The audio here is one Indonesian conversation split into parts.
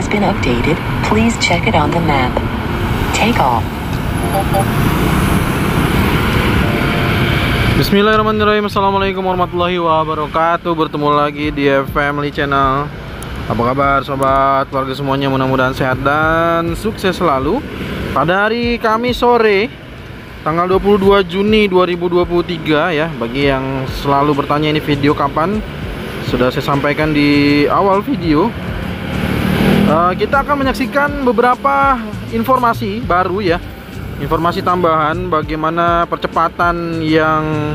has been updated. Please check it on the map. Take off. Bismillahirrahmanirrahim. Assalamualaikum warahmatullahi wabarakatuh. Bertemu lagi di Family Channel. Apa kabar sobat, keluarga semuanya, mudah-mudahan sehat dan sukses selalu. Pada hari Kamis sore tanggal 22 Juni 2023 ya. Bagi yang selalu bertanya ini video kapan, sudah saya sampaikan di awal video. Kita akan menyaksikan beberapa informasi baru ya, informasi tambahan bagaimana percepatan yang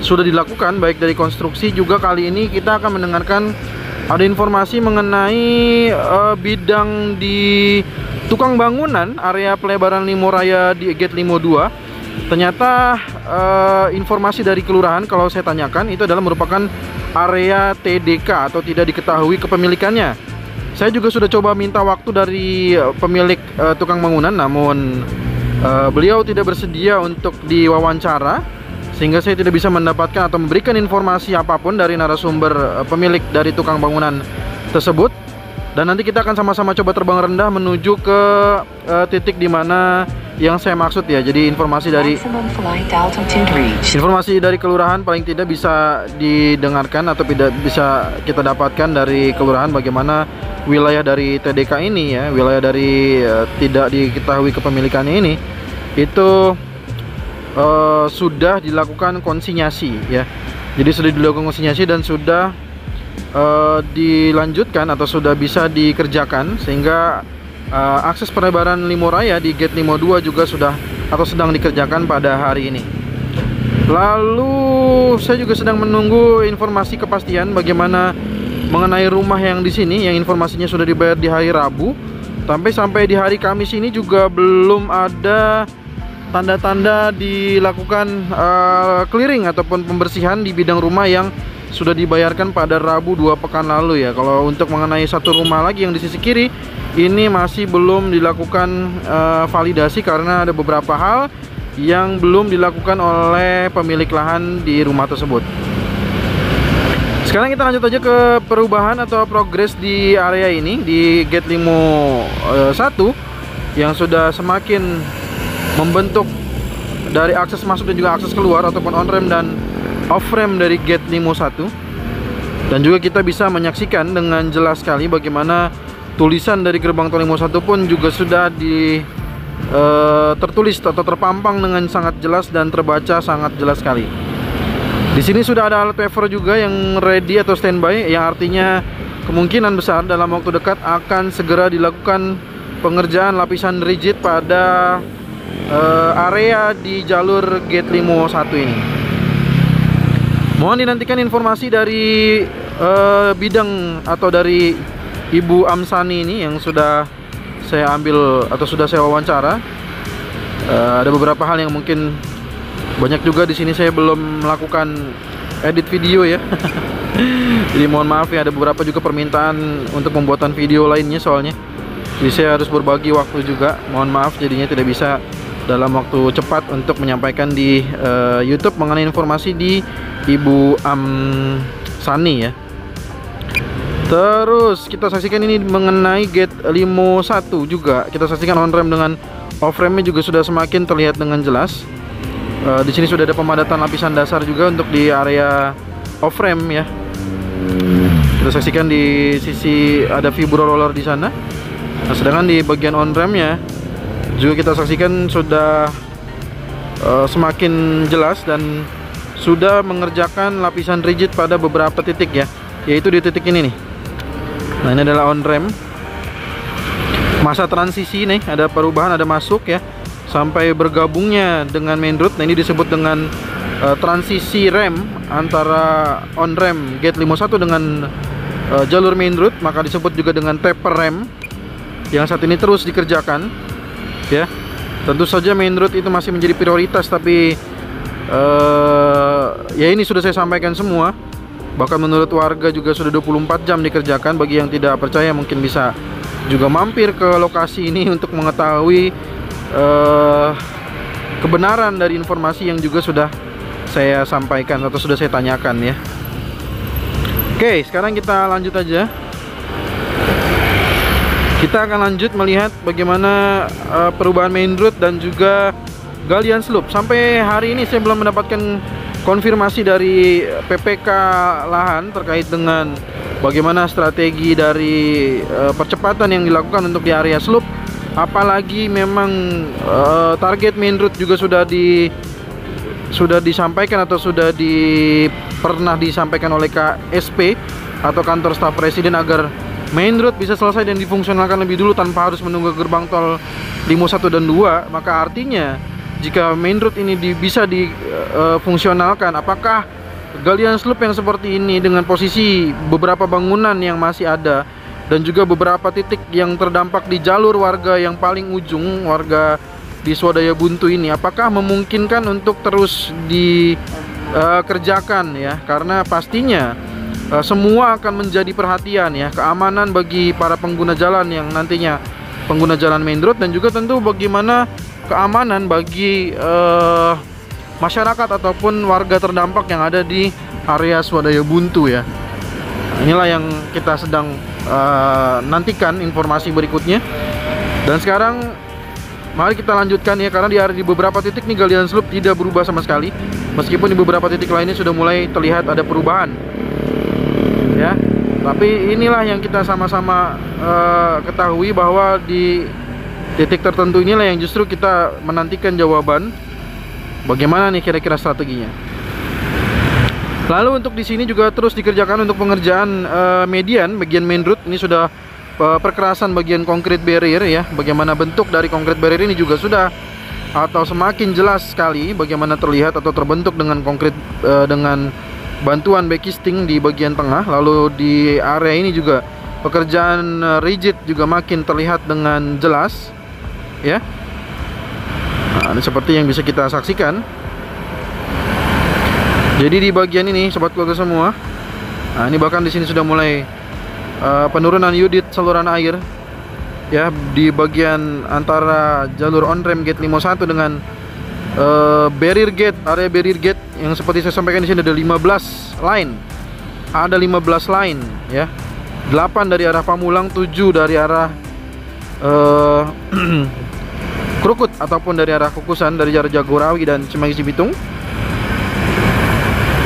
sudah dilakukan baik dari konstruksi, juga kali ini kita akan mendengarkan ada informasi mengenai bidang di tukang bangunan area pelebaran Limo Raya di Gate Limo 2. Ternyata informasi dari kelurahan, kalau saya tanyakan, itu adalah merupakan area TDK atau tidak diketahui kepemilikannya. Saya juga sudah coba minta waktu dari pemilik tukang bangunan, namun beliau tidak bersedia untuk diwawancara, sehingga saya tidak bisa mendapatkan atau memberikan informasi apapun dari narasumber pemilik dari tukang bangunan tersebut. Dan nanti kita akan sama-sama coba terbang rendah menuju ke titik di mana yang saya maksud ya. Jadi informasi dari kelurahan paling tidak bisa didengarkan atau tidak bisa kita dapatkan dari kelurahan bagaimana wilayah dari TDK ini ya, wilayah dari tidak diketahui kepemilikannya ini itu sudah dilakukan konsinyasi ya. Jadi sudah dilakukan konsinyasi dan sudah dilanjutkan atau sudah bisa dikerjakan, sehingga akses pelebaran Limo Raya di Gate Limo 2 juga sudah atau sedang dikerjakan pada hari ini. Lalu saya juga sedang menunggu informasi kepastian bagaimana mengenai rumah yang di sini, yang informasinya sudah dibayar di hari Rabu. Sampai di hari Kamis ini juga belum ada tanda-tanda dilakukan clearing ataupun pembersihan di bidang rumah yang sudah dibayarkan pada Rabu 2 pekan lalu ya. Kalau untuk mengenai satu rumah lagi yang di sisi kiri, ini masih belum dilakukan validasi karena ada beberapa hal yang belum dilakukan oleh pemilik lahan di rumah tersebut. Sekarang kita lanjut aja ke perubahan atau progres di area ini di Gate Limo 1 yang sudah semakin membentuk dari akses masuk dan juga akses keluar ataupun on-ramp dan off-ramp dari Gate Limo 1. Dan juga kita bisa menyaksikan dengan jelas sekali bagaimana tulisan dari gerbang tol Limo 1 pun juga sudah tertulis atau terpampang dengan sangat jelas dan terbaca sangat jelas sekali. Di sini sudah ada alat wafer juga yang ready atau standby, yang artinya kemungkinan besar dalam waktu dekat akan segera dilakukan pengerjaan lapisan rigid pada area di jalur Gate Limo 1 ini. Mohon dinantikan informasi dari bidang atau dari Ibu Amsani ini yang sudah saya ambil atau sudah saya wawancara. Ada beberapa hal yang mungkin banyak juga di sini saya belum melakukan edit video ya. Jadi mohon maaf ya, ada beberapa juga permintaan untuk pembuatan video lainnya soalnya. Jadi saya harus berbagi waktu juga. Mohon maaf jadinya tidak bisa dalam waktu cepat untuk menyampaikan di YouTube mengenai informasi di Ibu Amsani ya. Terus kita saksikan ini mengenai Gate Limo 1 juga. Kita saksikan on-ramp dengan off-rampnya juga sudah semakin terlihat dengan jelas. Di sini sudah ada pemadatan lapisan dasar juga untuk di area off-ramp ya. Kita saksikan di sisi ada vibro roller di sana. Nah, sedangkan di bagian on-rampnya juga kita saksikan sudah semakin jelas dan sudah mengerjakan lapisan rigid pada beberapa titik ya, yaitu di titik ini nih. Nah, ini adalah on-ramp. Masa transisi nih, ada perubahan, ada masuk ya, sampai bergabungnya dengan main road. Nah, ini disebut dengan transisi rem antara on-ramp Gate Limo 1 dengan jalur main road, maka disebut juga dengan taper rem yang saat ini terus dikerjakan ya. Tentu saja main road itu masih menjadi prioritas, tapi ya ini sudah saya sampaikan semua. Bahkan menurut warga juga sudah 24 jam dikerjakan. Bagi yang tidak percaya mungkin bisa juga mampir ke lokasi ini untuk mengetahui kebenaran dari informasi yang juga sudah saya sampaikan atau sudah saya tanyakan ya. Oke, sekarang kita lanjut aja. Kita akan lanjut melihat bagaimana perubahan main road dan juga galian slope. Sampai hari ini saya belum mendapatkan konfirmasi dari PPK lahan terkait dengan bagaimana strategi dari percepatan yang dilakukan untuk di area slope. Apalagi memang target main road juga sudah disampaikan atau pernah disampaikan oleh KSP atau kantor staf presiden agar main road bisa selesai dan difungsionalkan lebih dulu tanpa harus menunggu gerbang tol Limo 1 dan 2. Maka artinya jika main road ini bisa difungsionalkan, apakah galian slope yang seperti ini dengan posisi beberapa bangunan yang masih ada dan juga beberapa titik yang terdampak di jalur warga yang paling ujung, warga di Swadaya Buntu ini, apakah memungkinkan untuk terus dikerjakan ya? Karena pastinya semua akan menjadi perhatian ya, keamanan bagi para pengguna jalan yang nantinya pengguna jalan main road, dan juga tentu bagaimana keamanan bagi masyarakat ataupun warga terdampak yang ada di area Swadaya Buntu ya. Inilah yang kita sedang nantikan informasi berikutnya. Dan sekarang mari kita lanjutkan ya, karena di beberapa titik nih galian slope tidak berubah sama sekali, meskipun di beberapa titik lainnya sudah mulai terlihat ada perubahan ya. Tapi inilah yang kita sama-sama ketahui, bahwa di titik tertentu inilah yang justru kita menantikan jawaban bagaimana nih kira-kira strateginya. Lalu untuk di sini juga terus dikerjakan untuk pengerjaan median bagian main road. Ini sudah perkerasan bagian konkrit barrier ya. Bagaimana bentuk dari konkrit barrier ini juga sudah atau semakin jelas sekali bagaimana terlihat atau terbentuk dengan konkrit dengan bantuan backisting di bagian tengah. Lalu di area ini juga pekerjaan rigid juga makin terlihat dengan jelas ya. Nah, ini seperti yang bisa kita saksikan. Jadi di bagian ini sobat keluarga semua, nah ini bahkan di sini sudah mulai penurunan unit saluran air ya, di bagian antara jalur on ramp gate 51 dengan barrier gate, area barrier gate yang seperti saya sampaikan di sini ada 15 line. Ada 15 line ya. 8 dari arah Pamulang, 7 dari arah Krukut ataupun dari arah Kukusan, dari arah Jagorawi dan Cimanggis Cibitung.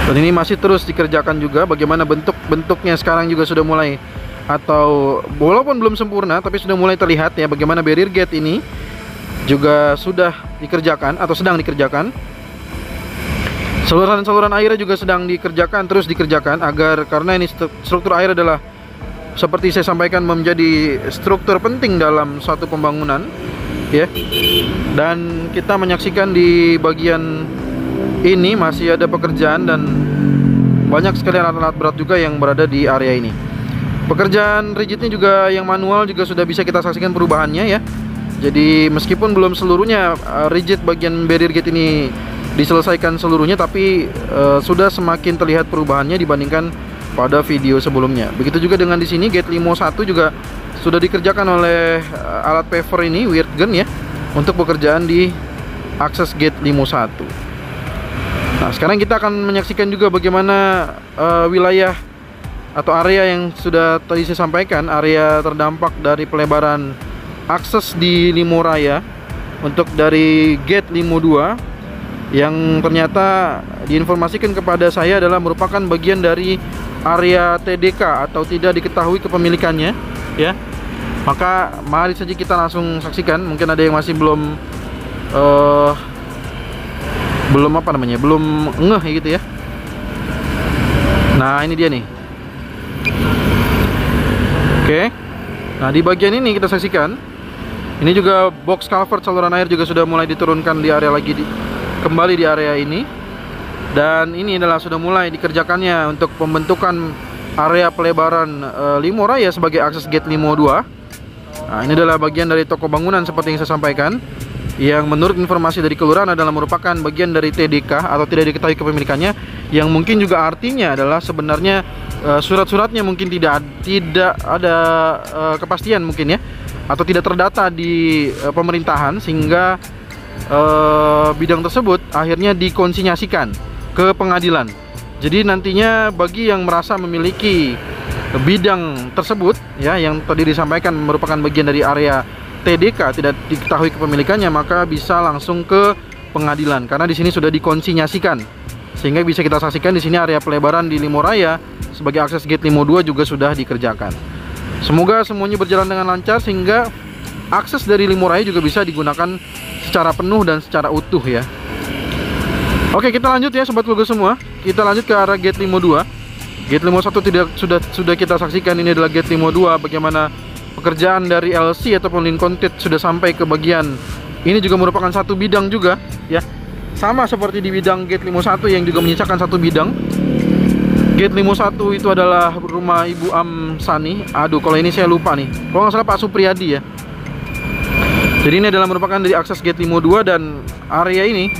Dan ini masih terus dikerjakan juga. Bagaimana bentuknya sekarang juga sudah mulai, atau walaupun belum sempurna tapi sudah mulai terlihat ya, bagaimana barrier gate ini juga sudah dikerjakan atau sedang dikerjakan. Saluran airnya juga sedang dikerjakan, terus dikerjakan, agar karena ini struktur air adalah seperti saya sampaikan menjadi struktur penting dalam suatu pembangunan ya. Dan kita menyaksikan di bagian ini masih ada pekerjaan dan banyak sekali alat-alat berat juga yang berada di area ini. Pekerjaan rigidnya juga yang manual juga sudah bisa kita saksikan perubahannya ya. Jadi meskipun belum seluruhnya rigid bagian barrier gate ini diselesaikan seluruhnya, tapi sudah semakin terlihat perubahannya dibandingkan pada video sebelumnya. Begitu juga dengan di sini gate Limo 1 juga sudah dikerjakan oleh alat paver ini, Wirtgen ya, untuk pekerjaan di akses gate Limo 1. Nah, sekarang kita akan menyaksikan juga bagaimana wilayah atau area yang sudah tadi saya sampaikan, area terdampak dari pelebaran akses di Limo Raya untuk dari gate Limo 2, yang ternyata diinformasikan kepada saya adalah merupakan bagian dari area TDK atau tidak diketahui kepemilikannya ya. Maka mari saja kita langsung saksikan. Mungkin ada yang masih belum belum ngeh gitu ya. Nah, ini dia nih. Oke. Nah, di bagian ini kita saksikan, ini juga box culvert saluran air juga sudah mulai diturunkan di area kembali di area ini. Dan ini adalah sudah mulai dikerjakannya untuk pembentukan area pelebaran Limo Raya sebagai akses gate Limo 2. Nah, ini adalah bagian dari toko bangunan seperti yang saya sampaikan, yang menurut informasi dari kelurahan adalah merupakan bagian dari TDK atau tidak diketahui kepemilikannya, yang mungkin juga artinya adalah sebenarnya surat-suratnya mungkin tidak ada kepastian mungkin ya, atau tidak terdata di pemerintahan, sehingga bidang tersebut akhirnya dikonsinyasikan ke pengadilan. Jadi nantinya bagi yang merasa memiliki bidang tersebut ya yang tadi disampaikan merupakan bagian dari area TDK, tidak diketahui kepemilikannya, maka bisa langsung ke pengadilan karena di sini sudah dikonsinyasikan. Sehingga bisa kita saksikan di sini area pelebaran di Limoraya sebagai akses gate Limo 2 juga sudah dikerjakan. Semoga semuanya berjalan dengan lancar sehingga akses dari Limoraya juga bisa digunakan secara penuh dan secara utuh ya. Oke, kita lanjut ya sobat keluarga semua. Kita lanjut ke arah gate Limo 2. Gate Limo 1 sudah kita saksikan, ini adalah gate Limo 2. Bagaimana pekerjaan dari LC ataupun Lincoln Tit sudah sampai ke bagian ini, juga merupakan satu bidang juga ya. Sama seperti di bidang gate Limo 1 yang juga menyisakan satu bidang. Gate Limo 1 itu adalah rumah Ibu Amsani. Aduh, kalau ini saya lupa nih. Kalau nggak salah Pak Supriyadi ya. Jadi ini adalah merupakan dari akses gate Limo 2 dan area ini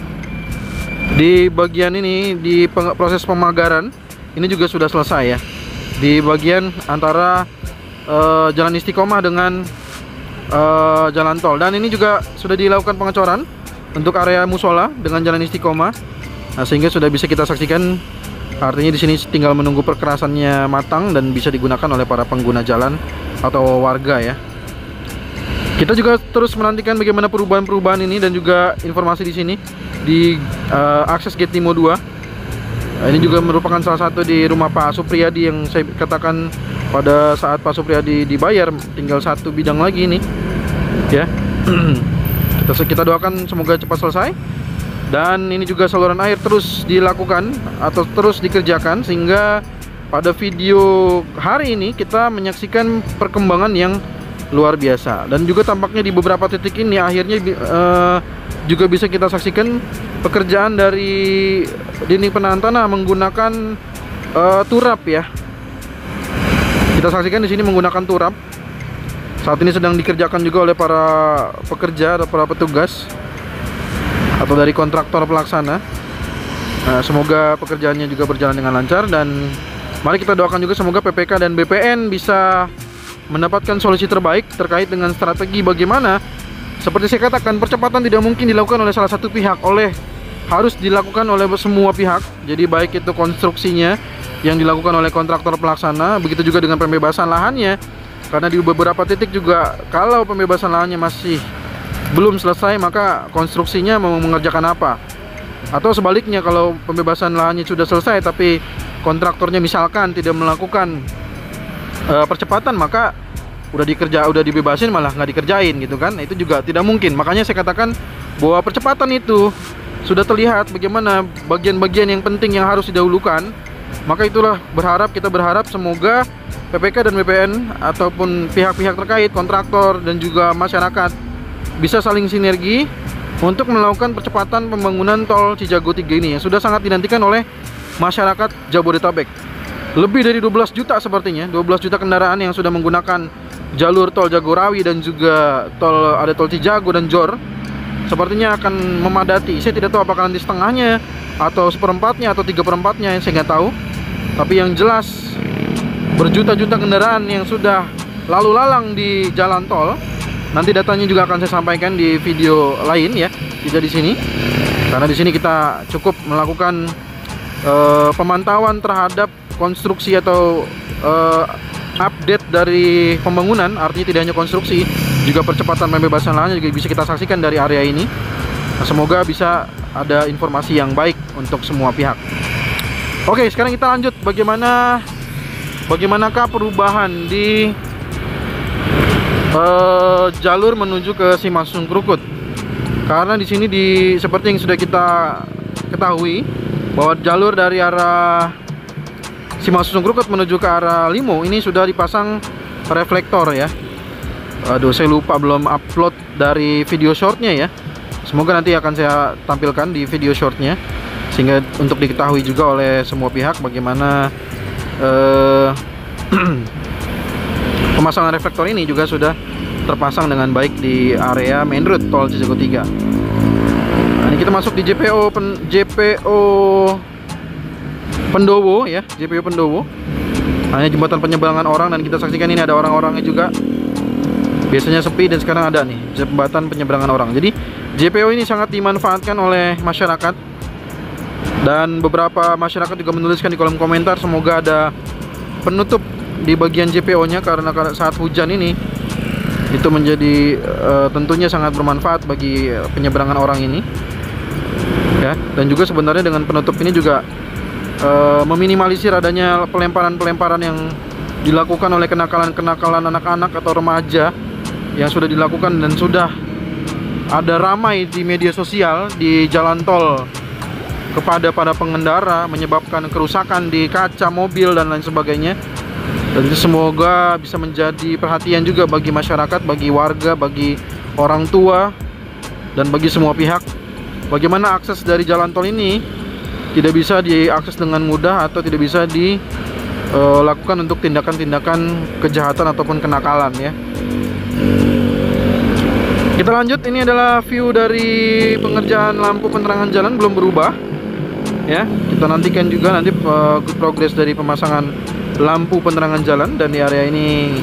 di bagian ini di proses pemagaran ini juga sudah selesai ya. Di bagian antara Jalan Istiqomah dengan jalan tol, dan ini juga sudah dilakukan pengecoran untuk area musola dengan Jalan Istiqomah. Nah, sehingga sudah bisa kita saksikan, artinya di sini tinggal menunggu perkerasannya matang dan bisa digunakan oleh para pengguna jalan atau warga ya. Kita juga terus menantikan bagaimana perubahan-perubahan ini dan juga informasi di sini di akses gate Limo 2. Ini juga merupakan salah satu di rumah Pak Supriyadi yang saya katakan pada saat Pak Supriyadi dibayar tinggal satu bidang lagi nih ya. Kita doakan semoga cepat selesai, dan ini juga saluran air terus dilakukan atau terus dikerjakan sehingga pada video hari ini kita menyaksikan perkembangan yang luar biasa. Dan juga tampaknya di beberapa titik ini akhirnya juga bisa kita saksikan pekerjaan dari dinding penahan tanah menggunakan turap ya. Kita saksikan di sini menggunakan turap. Saat ini sedang dikerjakan juga oleh para pekerja atau para petugas atau dari kontraktor pelaksana. Nah, semoga pekerjaannya juga berjalan dengan lancar, dan mari kita doakan juga semoga PPK dan BPN bisa mendapatkan solusi terbaik terkait dengan strategi bagaimana. Seperti saya katakan, percepatan tidak mungkin dilakukan oleh salah satu pihak, harus dilakukan oleh semua pihak. Jadi baik itu konstruksinya yang dilakukan oleh kontraktor pelaksana, begitu juga dengan pembebasan lahannya. Karena di beberapa titik juga kalau pembebasan lahannya masih belum selesai, maka konstruksinya mau mengerjakan apa? Atau sebaliknya, kalau pembebasan lahannya sudah selesai tapi kontraktornya misalkan tidak melakukan percepatan, maka udah dibebasin malah nggak dikerjain gitu kan. Nah, itu juga tidak mungkin. Makanya saya katakan bahwa percepatan itu sudah terlihat bagaimana bagian-bagian yang penting yang harus didahulukan. Maka itulah kita berharap semoga PPK dan BPN ataupun pihak-pihak terkait, kontraktor dan juga masyarakat bisa saling sinergi untuk melakukan percepatan pembangunan tol Cijago 3 ini yang sudah sangat dinantikan oleh masyarakat Jabodetabek. Lebih dari 12 juta sepertinya, 12 juta kendaraan yang sudah menggunakan jalur tol Jagorawi dan juga ada tol Cijago dan Jor. Sepertinya akan memadati. Saya tidak tahu apakah nanti setengahnya atau seperempatnya atau 3/4-nya, saya nggak tahu. Tapi yang jelas berjuta-juta kendaraan yang sudah lalu lalang di jalan tol. Nanti datanya juga akan saya sampaikan di video lain ya, tidak di sini. Karena di sini kita cukup melakukan pemantauan terhadap konstruksi atau update dari pembangunan. Artinya tidak hanya konstruksi, juga percepatan pembebasan lahannya juga bisa kita saksikan dari area ini. Nah, semoga bisa ada informasi yang baik untuk semua pihak. Oke, sekarang kita lanjut bagaimanakah perubahan di jalur menuju ke Simasung Krukut. Karena di sini seperti yang sudah kita ketahui bahwa jalur dari arah Simasung Krukut menuju ke arah Limo ini sudah dipasang reflektor ya. Aduh, saya lupa belum upload dari video shortnya ya. Semoga nanti akan saya tampilkan di video shortnya, sehingga untuk diketahui juga oleh semua pihak bagaimana pemasangan reflektor ini juga sudah terpasang dengan baik di area main road tol Cijago 3. Nah, ini kita masuk di JPO Pendowo ya, JPO Pendowo. Hanya jembatan penyeberangan orang, dan kita saksikan ini ada orang-orangnya juga. Biasanya sepi dan sekarang ada nih jembatan penyeberangan orang. Jadi JPO ini sangat dimanfaatkan oleh masyarakat, dan beberapa masyarakat juga menuliskan di kolom komentar semoga ada penutup di bagian JPO-nya karena saat hujan ini itu menjadi tentunya sangat bermanfaat bagi penyeberangan orang ini ya. Dan juga sebenarnya dengan penutup ini juga meminimalisir adanya pelemparan-pelemparan yang dilakukan oleh kenakalan-kenakalan anak-anak atau remaja yang sudah dilakukan dan sudah ada ramai di media sosial di jalan tol kepada para pengendara, menyebabkan kerusakan di kaca mobil dan lain sebagainya. Dan itu semoga bisa menjadi perhatian juga bagi masyarakat, bagi warga, bagi orang tua, dan bagi semua pihak. Bagaimana akses dari jalan tol ini tidak bisa diakses dengan mudah atau tidak bisa dilakukan untuk tindakan-tindakan kejahatan ataupun kenakalan ya. Kita lanjut, ini adalah view dari pengerjaan lampu penerangan jalan belum berubah ya. Kita nantikan juga nanti good progress dari pemasangan lampu penerangan jalan, dan di area ini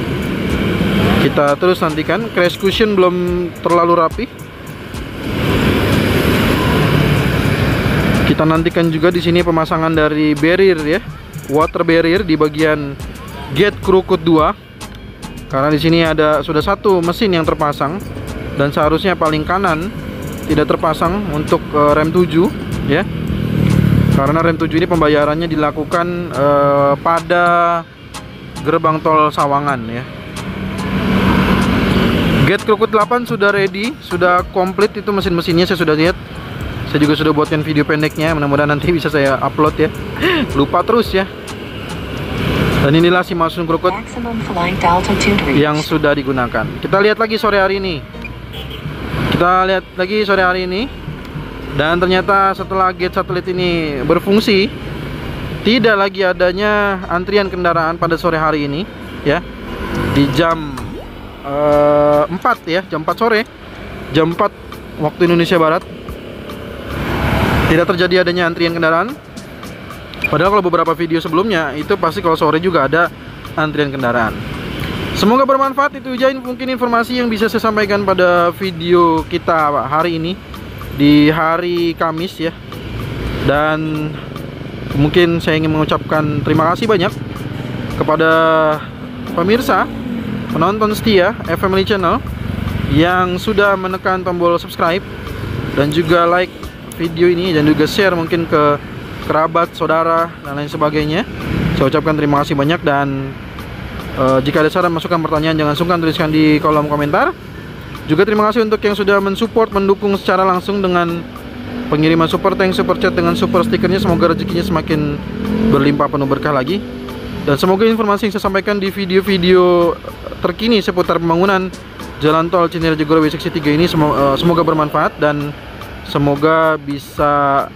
kita terus nantikan. Crash cushion belum terlalu rapi. Kita nantikan juga di sini pemasangan dari barrier ya, water barrier di bagian gate Krukut 2. Karena di sini sudah satu mesin yang terpasang dan seharusnya paling kanan tidak terpasang untuk rem 7 ya. Karena rem 7 ini pembayarannya dilakukan pada gerbang tol Sawangan ya. Gate Krukut 8 sudah ready, sudah komplit itu mesin-mesinnya, saya sudah lihat. Saya juga sudah buatkan video pendeknya, mudah-mudahan nanti bisa saya upload ya. Lupa terus ya. Dan inilah Simalsun Krukut yang sudah digunakan. Kita lihat lagi sore hari ini. Dan ternyata setelah gate satelit ini berfungsi, tidak lagi adanya antrian kendaraan pada sore hari ini ya. Di jam 4 ya, jam 4 sore, jam 4 waktu Indonesia Barat, tidak terjadi adanya antrian kendaraan. Padahal kalau beberapa video sebelumnya itu pasti kalau sore juga ada antrian kendaraan. Semoga bermanfaat. Itu aja mungkin informasi yang bisa saya sampaikan pada video kita hari ini di hari Kamis ya. Dan mungkin saya ingin mengucapkan terima kasih banyak kepada pemirsa, penonton setia Family Channel yang sudah menekan tombol subscribe dan juga like video ini, dan juga share mungkin ke kerabat, saudara, dan lain sebagainya. Saya ucapkan terima kasih banyak, dan jika ada saran, masukan, pertanyaan, jangan sungkan tuliskan di kolom komentar. Juga terima kasih untuk yang sudah mensupport, mendukung secara langsung dengan pengiriman super thanks, super chat, dengan super stikernya. Semoga rezekinya semakin berlimpah penuh berkah lagi. Dan semoga informasi yang saya sampaikan di video-video terkini seputar pembangunan jalan tol Cinere Jogorowe seksi 3 ini semoga bermanfaat, dan semoga bisa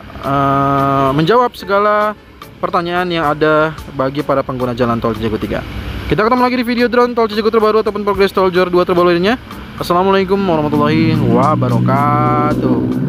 menjawab segala pertanyaan yang ada bagi para pengguna jalan tol Cijago 3. Kita ketemu lagi di video drone tol Cijago terbaru ataupun progres tol JOR 2 terbaru lainnya. Assalamualaikum warahmatullahi wabarakatuh.